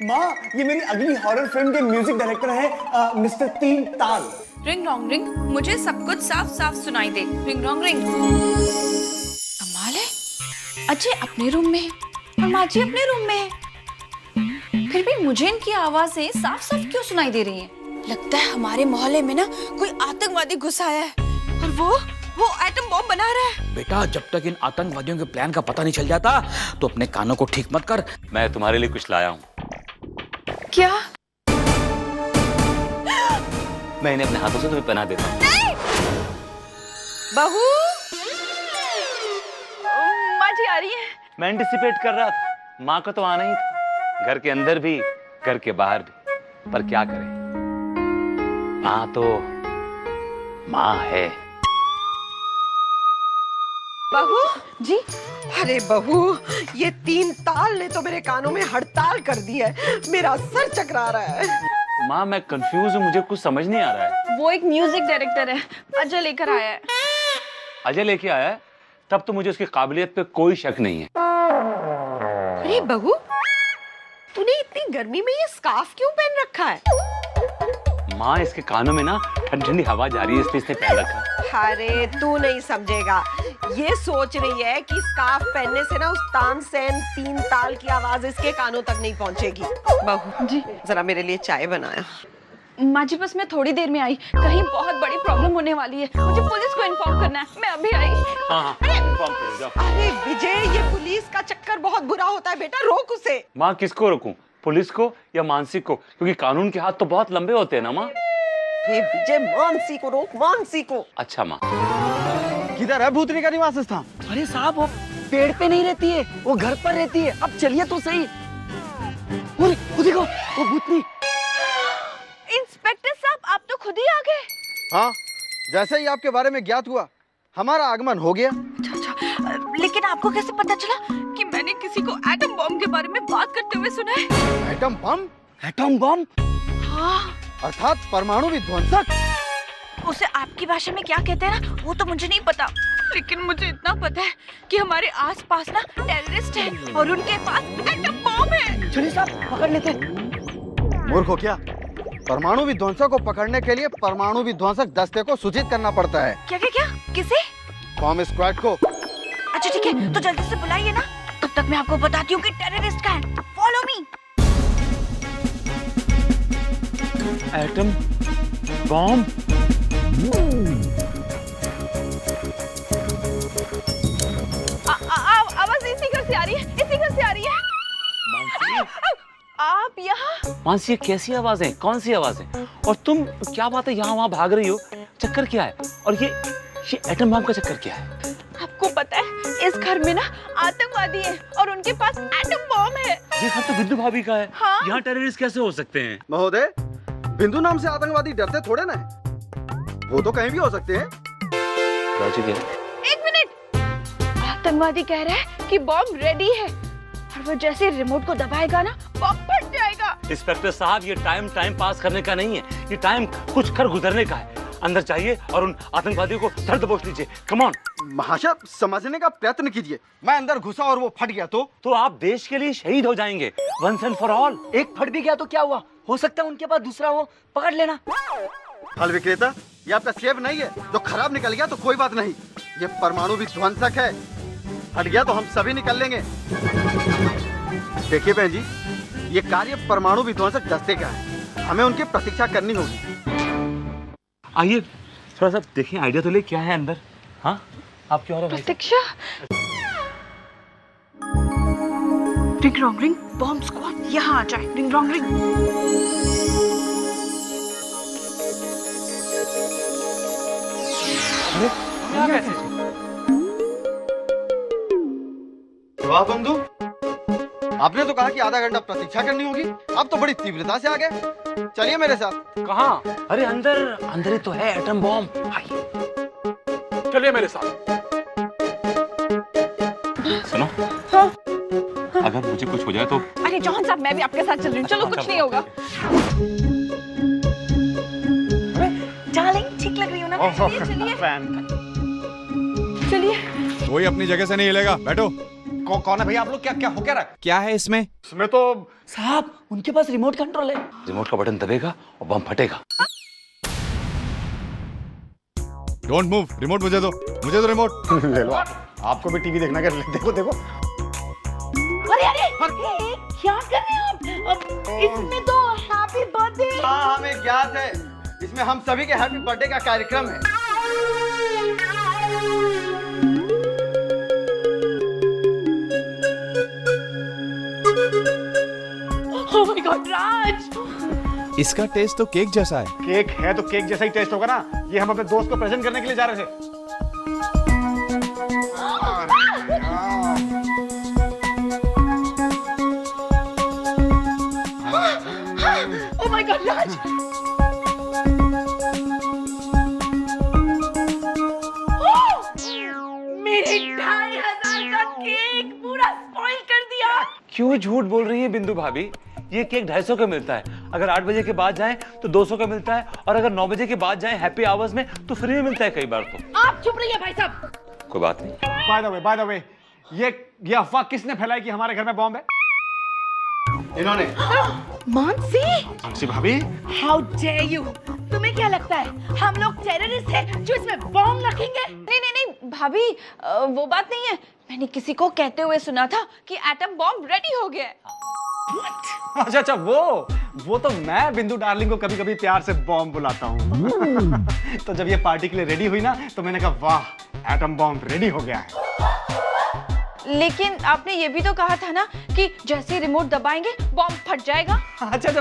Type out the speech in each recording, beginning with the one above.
माँ, ये मेरी अगली हॉरर फिल्म के म्यूजिक डायरेक्टर हैं मिस्टर तीन ताल। रिंग रॉन्ग रिंग, मुझे सब कुछ साफ साफ सुनाई दे। Ring wrong ring. कमाल है, अजय अपने रूम में है और माँ जी अपने रूम में है, फिर भी मुझे इनकी आवाजें साफ साफ क्यों सुनाई दे रही हैं? लगता है हमारे मोहल्ले में ना कोई आतंकवादी घुस आया है और वो एटम बॉम्ब बना रहा है। बेटा, जब तक इन आतंकवादियों के प्लान का पता नहीं चल जाता तो अपने कानों को ठीक मत कर। मैं तुम्हारे लिए कुछ लाया हूँ। क्या? मैं इन्हें अपने हाथों से तुम्हें पहना देता हूँ। बहू, माँ जी आ रही है। मैं एंटिसिपेट कर रहा था, माँ को तो आना ही था, घर के अंदर भी घर के बाहर भी, पर क्या करें, माँ तो माँ है। बहू जी? अरे बहू, ये तीन ताल ने तो मेरे कानों में हड़ताल कर दी है, मेरा सर चकरा रहा है। माँ, मैं कंफ्यूज हूँ, मुझे कुछ समझ नहीं आ रहा है। वो एक म्यूजिक डायरेक्टर है, अजय लेकर आया है। अजय लेके आया है? तब तो मुझे उसकी काबिलियत पे कोई शक नहीं है। अरे बहू, तूने इतनी गर्मी में ये स्कार्फ क्यों पहन रखा है? माँ, इसके कानों में ना ठंडी ठंडी हवा जा रही है, इसलिए इसने पहन रखा। अरे तू नहीं समझेगा, ये सोच रही है कि स्कार्फ पहनने से ना उस तानसेन तीन ताल की आवाज इसके कानों तक नहीं पहुंचेगी। बहू जी? जरा मेरे लिए चाय बनाया। माँ जी, बस मैं थोड़ी देर में आई, कहीं बहुत बड़ी प्रॉब्लम होने वाली है, मुझे पुलिस को इन्फॉर्म करना है। मैं अभी आई। हाँ, इन्फॉर्म करो, जाओ। अरे विजय, ये पुलिस का चक्कर बहुत बुरा होता है बेटा, रोक उसे। माँ, किसको रोकूं, पुलिस को या मानसी को? क्योंकि कानून के हाथ तो बहुत लंबे होते हैं ना माँ। हे विजय, मानसी को रोक, मानसी को। अच्छा माँ। किधर है भूतनी का निवास स्थान? अरे साहब, वो पेड़ पे नहीं रहती है, वो घर पर रहती है। अब चलिए तो सही। वो देखो, वो भूतनी। इंस्पेक्टर साहब, आप तो खुद ही आ गए। हाँ, जैसे ही आपके बारे में ज्ञात हुआ, हमारा आगमन हो गया। अच्छा, लेकिन आपको कैसे पता चला कि मैंने किसी को एटम बॉम्ब के बारे में बात करते हुए सुना है? Atom bomb? Atom bomb? हाँ। अर्थात परमाणु विध्वंसक। उसे आपकी भाषा में क्या कहते हैं ना, वो तो मुझे नहीं पता, लेकिन मुझे इतना पता है कि हमारे आसपास ना टेररिस्ट हैं और उनके पास एटम बॉम्ब है। चलिए साहब, पकड़ लेते। मूर्ख हो क्या? परमाणु विध्वंसक को पकड़ने के लिए परमाणु विध्वंसक दस्ते को सूचित करना पड़ता है। क्या क्या क्या? किसे? बॉम्ब स्क्वाड को। अच्छा ठीक है, तो जल्दी से बुलाइए ना, तब तक मैं आपको बताती हूँ कि टेररिस्ट का है। Follow me. Atom bomb? आवाज इसी घर से आ रही है, इसी घर से आ रही है। आप यहाँ? मानसी, ये कैसी आवाजें, कौन सी आवाजें? और तुम क्या बात है यहाँ वहाँ भाग रही हो? चक्कर क्या है? और ये एटम बॉम्ब का चक्कर क्या है? आपको पता है, इस घर में ना आतंकवादी है और उनके पास एटम बॉम्ब है। ये घर तो बिंदु भाभी का है। हाँ? यहाँ टेररिस्ट कैसे हो सकते हैं? महोदय, बिंदु नाम से आतंकवादी डरते थोड़े ना है, वो तो कहीं भी हो सकते हैं। लॉजिक है। एक मिनट, आतंकवादी कह रहा है कि बॉम्ब रेडी है और वो जैसे रिमोट को दबाएगा ना, बॉम्ब फट जाएगा। इंस्पेक्टर साहब, ये टाइम पास करने का नहीं है, ये टाइम कुछ कर गुजरने का है। अंदर जाइए और उन आतंकवादियों को धर दबोच लीजिए। Come on. महाशय, समझने का प्रयत्न कीजिए। मैं अंदर घुसा और वो फट गया तो आप देश के लिए शहीद हो जाएंगे, वंस एंड फॉर ऑल। एक फट भी गया तो क्या हुआ? हो सकता है उनके पास दूसरा हो, पकड़ लेना। फल विक्रेता, ये आपका सेब नहीं है, जो खराब निकल गया तो कोई बात नहीं, ये परमाणु विध्वंसक है, हट गया तो हम सभी निकल लेंगे। देखिए बहन जी, ये कार्य परमाणु विध्वंसक दस्ते का है, हमें उनकी प्रतीक्षा करनी होगी। आइए थोड़ा सा देखिए, आइडिया तो ले, क्या है अंदर? हाँ, आप क्यों आ रहे हैं? प्रतीक्षा। Ring wrong ring, bomb squad यहाँ आ जाए। Ring wrong ring. वाह बंधु, आपने तो कहा कि आधा घंटा प्रतीक्षा करनी होगी, अब तो बड़ी तीव्रता से आ गए। चलिए मेरे साथ। कहाँ? अरे अंदर ही तो है एटम बॉम्ब। आइए, चलिए मेरे साथ। सुनो, हाँ? अगर मुझे कुछ हो जाए तो? अरे जॉन साहब, मैं भी आपके साथ चल रही हूँ, चलो कुछ नहीं होगा। डार्लिंग, ठीक लग रही हो ना? चलिए चलिए। चलिए। कोई अपनी जगह से नहीं हिलेगा, बैठो। कौन है भैया आप लोग? क्या क्या हो क्या रहा है? क्या है इसमें? इसमें तो साहब उनके पास रिमोट कंट्रोल है। रिमोट का बटन दबेगा और बम फटेगा। डोंट मूव, रिमोट मुझे दो, मुझे दो रिमोट। ले लो आपको भी टीवी देखना कर, देखो देखो। अरे अरे क्या कर रहे हैं आप? इसमें तो हैप्पी बर्थडे। हाँ हमें ज्ञात है, इसमें हम सभी के हैप्पी बर्थडे का कार्यक्रम है। ओह माय गॉड राज, इसका टेस्ट तो केक जैसा है। केक है तो केक जैसा ही टेस्ट होगा ना। ये हम अपने दोस्त को प्रेजेंट करने के लिए जा रहे थे। ओह माय गॉड राज, मेरे 2500 का केक पूरा स्पॉइल कर दिया। क्यों झूठ बोल रही है बिंदु भाभी? ये केक 250 का मिलता है। अगर 8 बजे के बाद जाएं तो 200 का मिलता है, और अगर 9 बजे के बाद जाएं हैप्पी आवर्स में तो फ्री में मिलता है कई बार। तो आप चुप रहिए भाई साहब। कोई बात नहीं। बाय द वे, ये अफवाह किसने फैलाई कि हमारे घर में बॉम्ब है? इन्होंने। मानसी भाभी, हाउ डेयर यू, तुम्हें क्या लगता है हम लोग टेररिस्ट हैं जो इसमें बॉम्ब रखेंगे? नहीं नहीं नहीं भाभी, वो बात नहीं है। मैंने किसी को कहते हुए सुना था कि एटम बॉम्ब रेडी हो गया है। अच्छा वो तो मैं बिंदु डार्लिंग को कभी कभी प्यार से बॉम्ब बुलाता हूँ। तो जब ये पार्टी के लिए रेडी हुई ना तो मैंने कहा वाह एटम बॉम्ब रेडी हो गया है। लेकिन आपने ये भी तो कहा था ना कि जैसे ही रिमोट दबाएंगे बॉम्ब फट जाएगा। अच्छा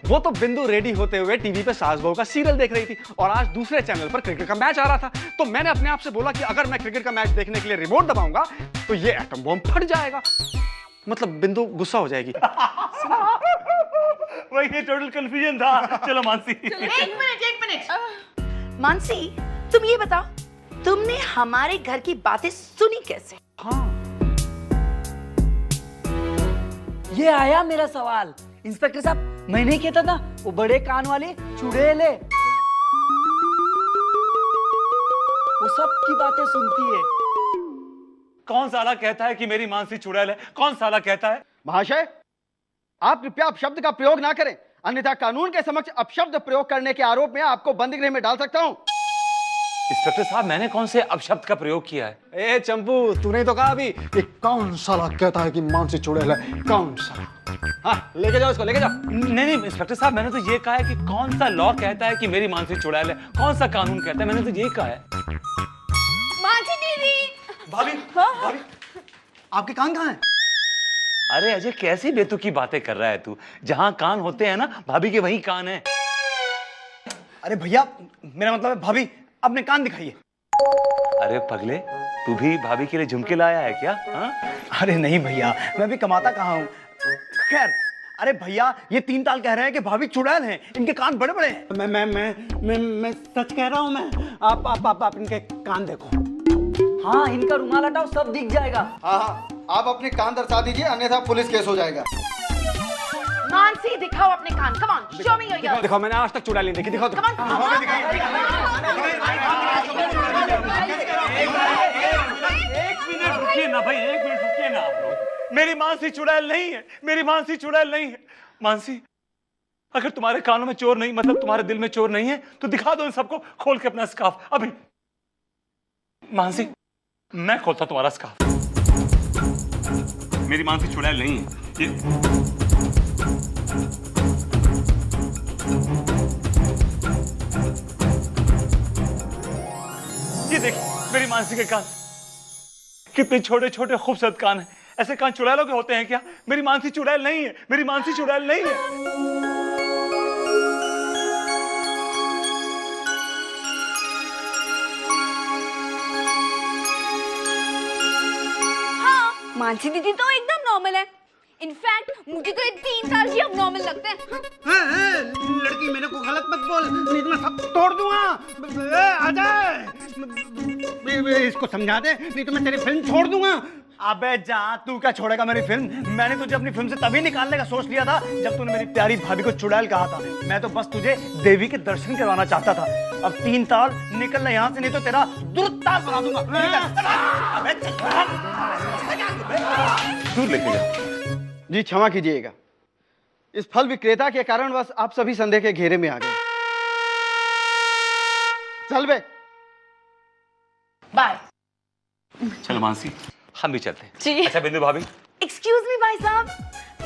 वो तो बिंदु रेडी होते हुए टीवी पे सास बहू का सीरियल देख रही थी, और आज दूसरे चैनल पर क्रिकेट का मैच आ रहा था। तो मैंने अपने आप से बोला कि अगर मैं क्रिकेट का मैच देखने के लिए रिमोट दबाऊंगा तो ये एटम बॉम्ब फट जाएगा, मतलब बिंदु गुस्सा हो जाएगी। वही टोटल कंफ्यूजन था। चलो मानसी। एक मिनट मानसी, तुम ये बताओ तुमने हमारे घर की बातें सुनी कैसे? ये आया मेरा सवाल। इंस्पेक्टर साहब, मैंने कहता था वो बड़े कान वाले चुड़ैले, वो सब की बातें सुनती है। कौन साला कहता है कि मेरी मानसी चुड़ैल है? कौन साला कहता है? महाशय, आप कृपया अपशब्द का प्रयोग ना करें, अन्यथा कानून के समक्ष अपशब्द प्रयोग करने के आरोप में आपको बंदी गृह में डाल सकता हूं। इंस्पेक्टर साहब, मैंने कौन से अपशब्द का प्रयोग किया है? ए चंपू, तूने तो कहा अभी कि कौन साला कहता है कि मानसी चुड़ैल है? कौन साला? हाँ, लेके जाओ इसको, लेके जाओ। नहीं इंस्पेक्टर साहब, मैंने तो ये कहा है कि कौन सा लॉ कहता है कि मेरी मानसी चुड़ैल है, कौन सा कानून कहता है, मैंने तो ये कहा है। मानसी दीदी। भाभी, आपके कान कहाँ हैं? अरे अजय, कैसी बेतुकी बातें कर रहा है तू? जहां कान होते हैं ना भाभी के, वहीं कान है। अरे भैया, मेरा मतलब है भाभी अपने कान दिखाइए। अरे पगले, तू भी भाभी के लिए झुमके लाया है क्या? हाँ? अरे नहीं भैया, मैं भी कमाता कहाँ हूँ। खैर, अरे भैया ये 3 ताल कह रहे हैं कि भाभी चुड़ैल हैं, इनके कान बड़े बड़े हैं। मैं सच कह रहा हूँ। मैं आप इनके कान देखो। हाँ, इनका रुमाल हटाओ, सब दिख जाएगा। हाँ, आप अपने कान दर्शा दीजिए, अन्यथा पुलिस केस हो जाएगा। मानसी दिखाओ अपने कान, come on, show me your ears. दिखाओ, मैंने आज तक चुड़ैल नहीं देखी। दिखाओ, कम ऑन। एक मिनट रुकिए ना भाई, एक मिनट रुकिए ना आप लोग। मेरी मानसी चुड़ैल नहीं है, मेरी मानसी चुड़ैल नहीं है। मानसी, अगर तुम्हारे कानों में चोर नहीं, मतलब तुम्हारे दिल में चोर नहीं है, तो दिखा दो इन सबको खोल के अपना स्कार्फ अभी। मानसी, मैं खोलता तुम्हारा स्कार्फ। मेरी मानसी चुड़ैल नहीं है। ये देखिए मेरी मानसी के कान, कितने छोटे छोटे खूबसूरत कान हैं। ऐसे कान चुड़ैलों के होते हैं क्या? मेरी मानसी चुड़ैल नहीं है, मेरी मानसी चुड़ैल नहीं है। हाँ, मानसी दीदी तो एकदम नॉर्मल है। इनफैक्ट मुझे तो ये 3 साल ही अब नॉर्मल लगते हैं। लड़की, मेरे को गलत मत बोल, नहीं तो मैं सब तोड़ दूंगा। अजय, इसको समझा दे, नहीं तो मैं तेरी फिल्म छोड़ दूंगा। अबे जा, तू क्या छोड़ेगा मेरी फिल्म? मैंने तुझे अपनी फिल्म से तभी निकालने का सोच लिया था जब तूने मेरी प्यारी भाभी को चुड़ैल कहा था। मैं तो बस तुझे देवी के दर्शन करवाना चाहता था। अब 3 ताल निकल ले यहाँ से, नहीं तो तेरा दुर्ताल बना दूंगा। अबे दूर लेके जा। जी क्षमा कीजिएगा, इस फल विक्रेता के कारणवश आप सभी संदेह के घेरे में आ गए। चल बे। बाय। चलो मानसी, हम भी चलते हैं। जी। अच्छा बिंदु भाभी, एक्सक्यूज मी भाई साहब,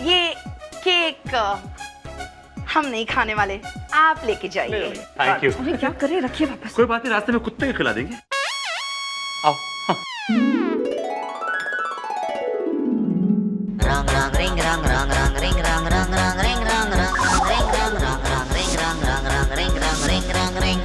ये केक हम नहीं खाने वाले, आप लेके जाइए। Thank you. अरे क्या करे, रखिए वापस। कोई बात नहीं, रास्ते में कुत्ते को खिला देंगे। आओ। हाँ। Rang rang ring rang rang rang ring rang rang rang ring rang rang rang ring rang rang rang ring rang rang rang ring rang ring rang ring।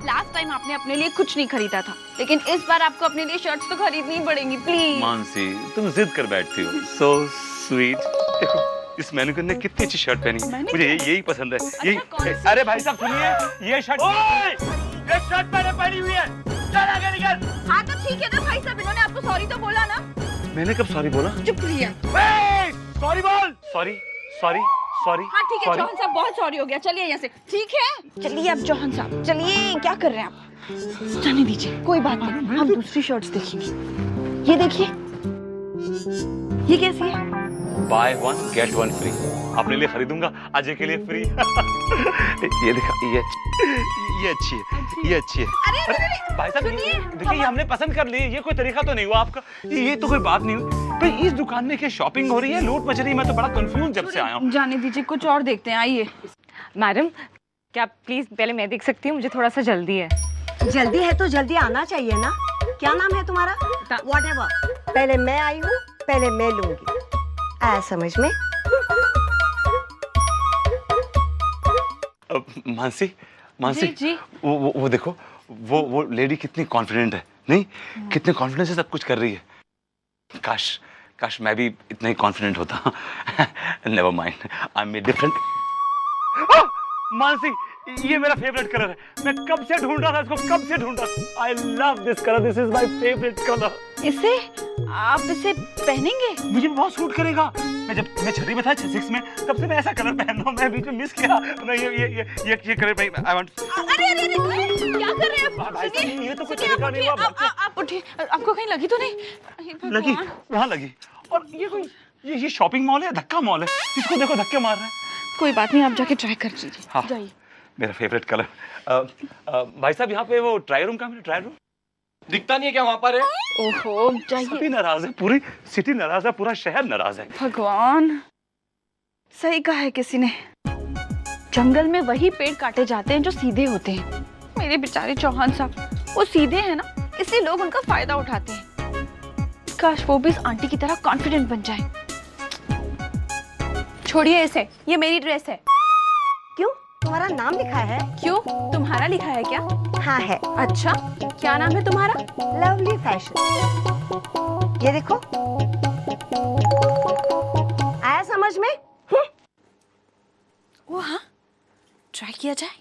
Last time आपने अपने लिए कुछ नहीं खरीदा था, लेकिन इस बार आपको अपने लिए शर्ट्स तो खरीदनी पड़ेंगी, प्लीज। मानसी, तुम जिद कर बैठती हो। So sweet. देखो इस मैनिक्विन ने कितनी अच्छी शर्ट पहनी, मुझे यही पसंद है। यही। अरे भाई साहब सुनिए, ये शर्ट, ये शर्ट मैंने पहनी हुई है। चल आगे निकल। हाँ तो ठीक है ना भाई साहब, इन्होंने आपको सॉरी तो बोला ना। मैंने कब सॉरी बोला? चुप रहिए। सॉरी बोल। Sorry sorry sorry. हाँ ठीक है चौहान साहब, बहुत सॉरी हो गया, चलिए यहाँ से। ठीक है चलिए अब चौहान साहब, चलिए। क्या कर रहे हैं आप? जाने दीजिए, कोई बात नहीं, हम दूसरी शर्ट्स देखेंगे। ये देखिए, ये कैसी है? Buy 1 get 1 free. अपने लिए खरीदूंगा, अजय के लिए फ्री। ये दिखा, ये अच्छी है, ये अच्छी है। अरे भाई साहब सुनिए, देखिए, ये हमने पसंद कर ली, ये कोई तरीका तो नहीं हुआ आपका। ये तो कोई बात नहीं हुई। भाई इस दुकान में क्या शॉपिंग हो रही है, लूट मच रही है? मैं तो बड़ा कंफ्यूज जब से आया हूँ। जाने दीजिए, कुछ और देखते हैं, आइए। मैडम, क्या प्लीज पहले मैं देख सकती हूँ? मुझे थोड़ा सा जल्दी है। जल्दी है तो जल्दी आना चाहिए ना। क्या नाम है तुम्हारा? व्हाटएवर। पहले मैं आई हूँ, पहले मैं लूंगी। आया समझ में? मानसी, मानसी, जी। वो देखो, वो लेडी कितनी कॉन्फिडेंट है। नहीं, कितने कॉन्फिडेंस से सब कुछ कर रही है। काश मैं भी इतना ही कॉन्फिडेंट होता। Never mind, I am different. Mansi, ये मेरा फेवरेट कलर है। मैं कब से ढूंढ रहा था इसको, कब से ढूंढ रहा था। I love this colour, this is my favourite colour. इसे आप इसे पहनेंगे? मुझे बहुत सूट करेगा। मैं छठी में था, 6 में, तब से मैं ऐसा कलर पहन रहा हूँ। मैं बीच में मिस किया। मैं ये कलर भाई, आई वांट। अरे क्या कर रहे हैं आप? सुनिए, ये तो कुछ तरीका नहीं हुआ। आप उठिए, आपको कहीं लगी तो नहीं? लगी, वहाँ लगी। और ये कोई ये शॉपिंग मॉल है, धक्का मॉल है। इसको देखो, धक्के मार रहा है। कोई बात नहीं, आप जाके ट्राई कर लीजिए। हाँ, जाइए। मेरा फेवरेट कलर। भाई साहब, यहाँ पे वो ट्राई रूम का है, ट्राई रूम दिखता नहीं है क्या वहां पर है? ओहो, जाइए। सभी नाराज है, पूरी सिटी नाराज है, पूरा शहर नाराज है। भगवान, सही कहा है किसी ने, जंगल में वही पेड़ काटे जाते हैं जो सीधे होते हैं। मेरे बेचारे चौहान साहब, वो सीधे हैं ना, इसलिए लोग उनका फायदा उठाते हैं। काश वो भी इस आंटी की तरह कॉन्फिडेंट बन जाए। छोड़िए इसे, ये मेरी ड्रेस है। क्यों? तुम्हारा नाम लिखा है? क्यों, तुम्हारा लिखा है क्या? हाँ है। अच्छा, क्या नाम है तुम्हारा? Lovely fashion. ये देखो, आया समझ में? वो हाँ, ट्राई किया जाए।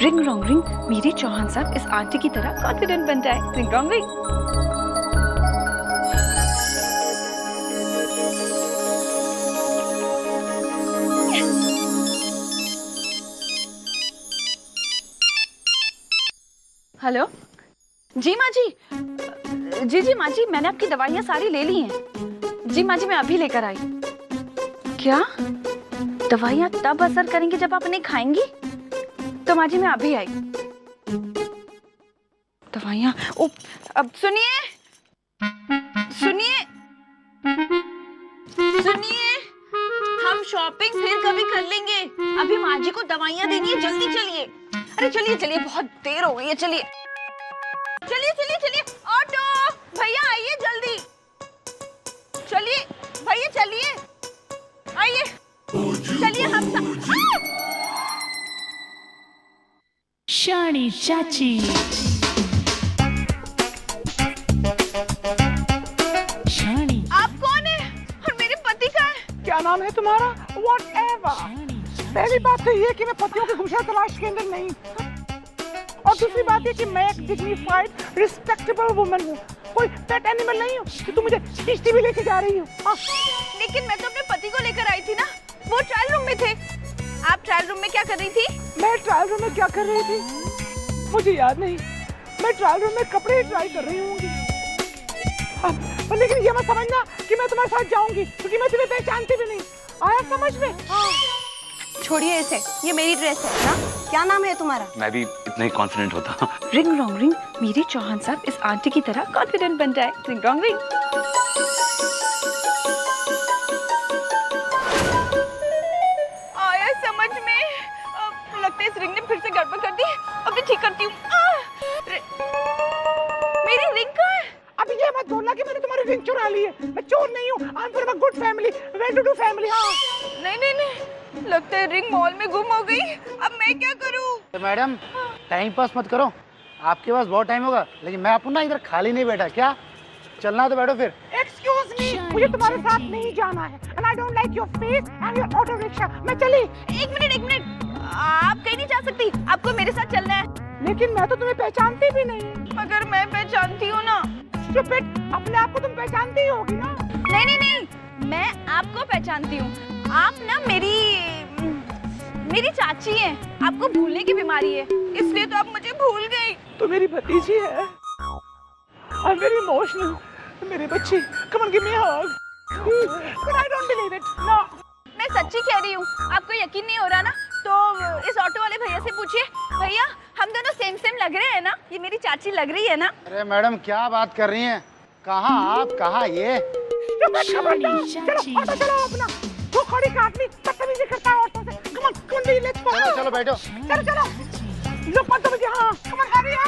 रिंग रोंग रिंग, मेरे चौहान साहब इस आंटी की तरह कॉन्फिडेंट बन जाए। रिंग रोंग रिंग। हेलो जी माँ जी, जी माँ जी, मैंने आपकी दवाइयाँ सारी ले ली हैं। जी माँ जी, मैं अभी लेकर आई। क्या दवाइयाँ तब असर करेंगी जब आप उन्हें खाएंगी? तो माँ जी मैं अभी आई। दवाइयाँ, ओ अब सुनिए सुनिए सुनिए, हम शॉपिंग फिर कभी कर लेंगे। अभी माँ जी को दवाइयाँ देनी है, जल्दी चलिए। अरे चलिए चलिए, बहुत देर हो गई है, चलिए चलिए चलिए चलिए। ऑटो भैया आइए जल्दी, चलिए भैया चलिए, आइए चलिए। हम शानी चाची, शानी, आप कौन है और मेरे पति का है? क्या नाम है तुम्हारा? Whatever। पहली बात तो ये कि मैं पतियों की खुशहाल तलाश के अंदर नहीं, और दूसरी बात ये कि मैं एक डिग्निफाइड रिस्पेक्टेबल वुमन हूँ, कोई पेट एनिमल नहीं हूँ कि तुम मुझे किश्ती भी लेके जा रही हो। लेकिन मैं तो अपने पति को लेकर आई थी ना, वो ट्रायल रूम में थे। आप ट्रायल रूम में क्या कर रही थी? मैं ट्रायल रूम में क्या कर रही थी मुझे याद नहीं। मैं ट्रायल रूम में कपड़े ही ट्राई कर रही होंगी। पर लेकिन ये मत समझना कि मैं तुम्हारे साथ जाऊंगी, क्योंकि मैं तुम्हें पहचानती भी नहीं। आया समझ में? छोड़िए इसे, ये मेरी ड्रेस है ना। क्या नाम है तुम्हारा? मैं भी इतना ही कॉन्फिडेंट होता। रिंग रॉन्ग रिंग, मेरे चौहान साहब इस आंटी की तरह कॉन्फिडेंट बन जाए। Ring wrong ring. आया समझ में? लगता है इस रिंग ने फिर से गड़बड़ कर दी। अभी ठीक करती हूँ। मेरी रिंग कहाँ है? अभी ये मत बोलना कि मैंने तुम्हारी रिंग चुरा ली है। मैं चोर नहीं हूँ। I am from a good family, well to do family. हाँ नहीं नहीं नहीं, लगता है रिंग मॉल में गुम हो गई। अब मैं क्या करूँ? तो मैडम टाइम पास मत करो, आपके पास बहुत टाइम होगा, लेकिन मैं आपको ना इधर खाली नहीं बैठा। क्या चलना तो बैठो फिर। एक्सक्यूज मी, मुझे तुम्हारे साथ नहीं जाना है। And I don't like your face and your auto rickshaw. मैं चली। एक मिनट, आप कहीं नहीं जा सकती, आपको मेरे साथ चलना है। लेकिन मैं तो तुम्हें पहचानती भी नहीं। अगर मैं पहचानती हूँ ना। स्टूपिड, अपने आप को तुम पहचानती ही होगी ना। नहीं नहीं नहीं, मैं आपको पहचानती हूँ। आप ना मेरी चाची हैं। आपको भूलने की बीमारी है, इसलिए तो आप मुझे भूल गई। तो मेरी भतीजी है। I am very emotional. मेरी बच्ची, come on give me a hug. But I don't believe it. No, मैं सच्ची कह रही हूँ। आपको यकीन नहीं हो रहा ना, तो इस ऑटो वाले भैया से पूछिए। भैया, हम दोनों सेम लग रहे हैं ना? ये मेरी चाची लग रही है ना? अरे मैडम क्या बात कर रही हैं? कहाँ आप, कहाँ ये? चलो ऑटो चलाओ अपना। वो खड़ी आदमी बदतमीजी करता है औरतों से। Come on let's go. चलो चलो बैठो। चलो ये बदतमीजी। हाँ come on hurry up.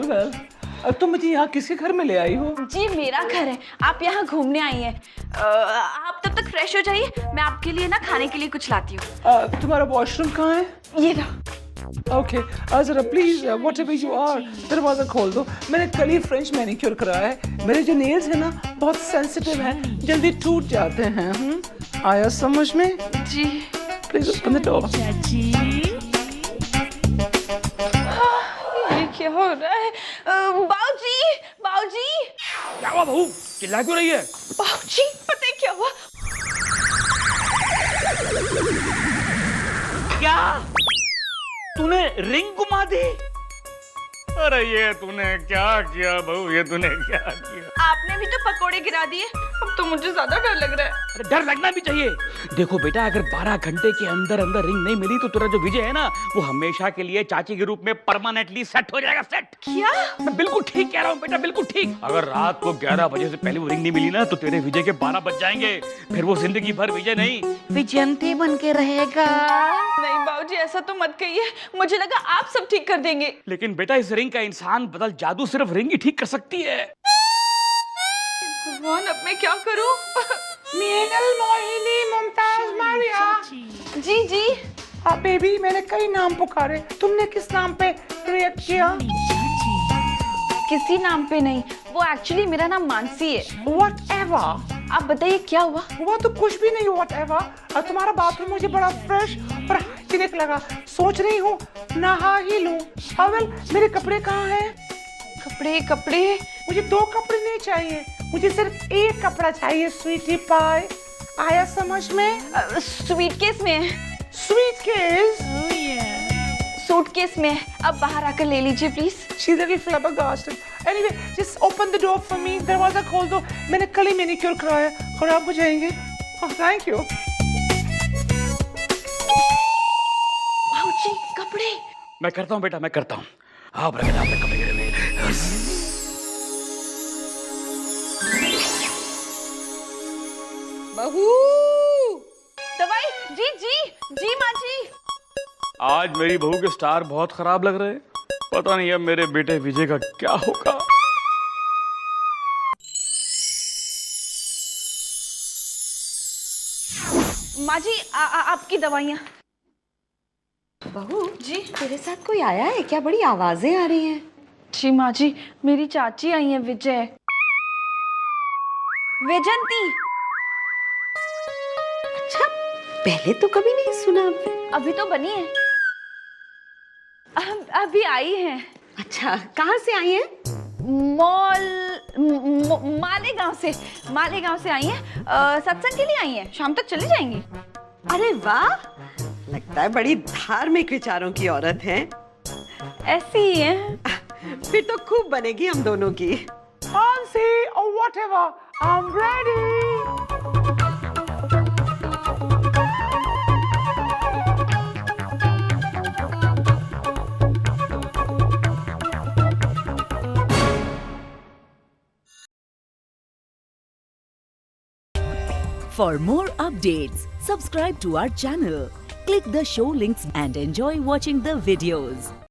Well तुम मुझे यहाँ किसके घर में ले आई हो? जी मेरा घर है, आप यहाँ घूमने आई हैं। आप तब तक फ्रेश हो जाइए, मैं आपके लिए ना खाने के लिए कुछ लाती हूँ। तुम्हारा वॉशरूम कहाँ है? ये रहा। ओके, जरा प्लीज व्हाटएवर यू आर दरवाजा खोल दो। मैंने कल ही फ्रेंच मैनिक्योर कराया है। मेरे जो नेल्स हैं ना बहुत सेंसिटिव हैं, जल्दी टूट जाते हैं। आया समझ में? जी प्लीज ओपन द डोर। चाची ये क्या हो रहा है? बाऊजी क्या हुआ बहू, चिल्ला क्यों रही है? बाऊजी पता है क्या हुआ? क्या तूने रिंग घुमा दी? अरे ये तूने क्या किया बहू, ये तूने क्या किया? आपने भी तो पकोड़े गिरा दिए। अब तो मुझे ज्यादा डर लग रहा है। अरे डर लगना भी चाहिए। देखो बेटा, अगर 12 घंटे के अंदर अंदर रिंग नहीं मिली तो तेरा जो विजय है ना, वो हमेशा के लिए चाची के रूप में परमानेंटली सेट हो जाएगा। सेट। क्या? मैं बिल्कुल ठीक कह रहा हूँ बेटा, बिल्कुल ठीक। अगर रात को 11 बजे से पहले वो रिंग नहीं मिली ना, तो तेरे विजय के 12 बज जाएंगे। फिर वो जिंदगी भर विजय नहीं, विजयंती बन के रहेगा। नहीं बाऊजी, ऐसा तो मत कहिए। मुझे लगा आप सब ठीक कर देंगे। लेकिन बेटा, इस रिंग का इंसान बदल जादू सिर्फ रिंग ही ठीक कर सकती है। भगवान, अब मैं क्या करूं? मीनल, मोहिनी, मुमताज, मारिया। जी जी। बेबी, मैंने कई नाम पुकारे, तुमने किस नाम पे रिएक्ट किया? किसी नाम पे नहीं, वो एक्चुअली मेरा नाम मानसी है। Whatever। आप बताइए क्या हुआ? हुआ तो कुछ भी नहीं। whatever। और तुम्हारा बाथरूम मुझे बड़ा फ्रेश और हाइजीनिक लगा। सोच रही हूँ नहा ही लूं। वेल, मेरे कपड़े कहाँ हैं? कपड़े मुझे 2 कपड़े नहीं चाहिए, मुझे सिर्फ एक कपड़ा चाहिए। स्वीटी पाई, आया समझ में? सूटकेस में है। सूटकेस? सूटकेस में है। अब बाहर आकर ले लीजिए please. She's very flabbergasted. Anyway, just open the door for me. दरवाजा खोल दो। मैंने कल ही मैनिक्योर कराया, खराब हो जाएंगे। Oh, thank you. बाऊजी, कपड़े। मैं करता हूँ बेटा, मैं करता हूँ। आप रखे थे आपने कपड़े गिरे हुए। बहू, दवाई। जी माँ जी। आज मेरी बहू के स्टार बहुत खराब लग रहे हैं। पता नहीं अब मेरे बेटे विजय का क्या होगा। माँ जी, आपकी दवाइयाँ। बहू जी। तेरे साथ कोई आया है क्या? बड़ी आवाजें आ रही हैं। जी माँ जी, मेरी चाची आई है, विजयंती। अच्छा, पहले तो कभी नहीं सुना। अभी तो बनी है, अभी आई है। अच्छा, कहाँ से आई हैं? मालेगांव से आई हैं। सत्संग के लिए आई हैं, शाम तक चली जाएंगी। अरे वाह, लगता है बड़ी धार्मिक विचारों की औरत हैं। ऐसी ही है। फिर तो खूब बनेगी हम दोनों की। Fancy or whatever, I'm ready. For more updates, subscribe to our channel, click the show links and enjoy watching the videos.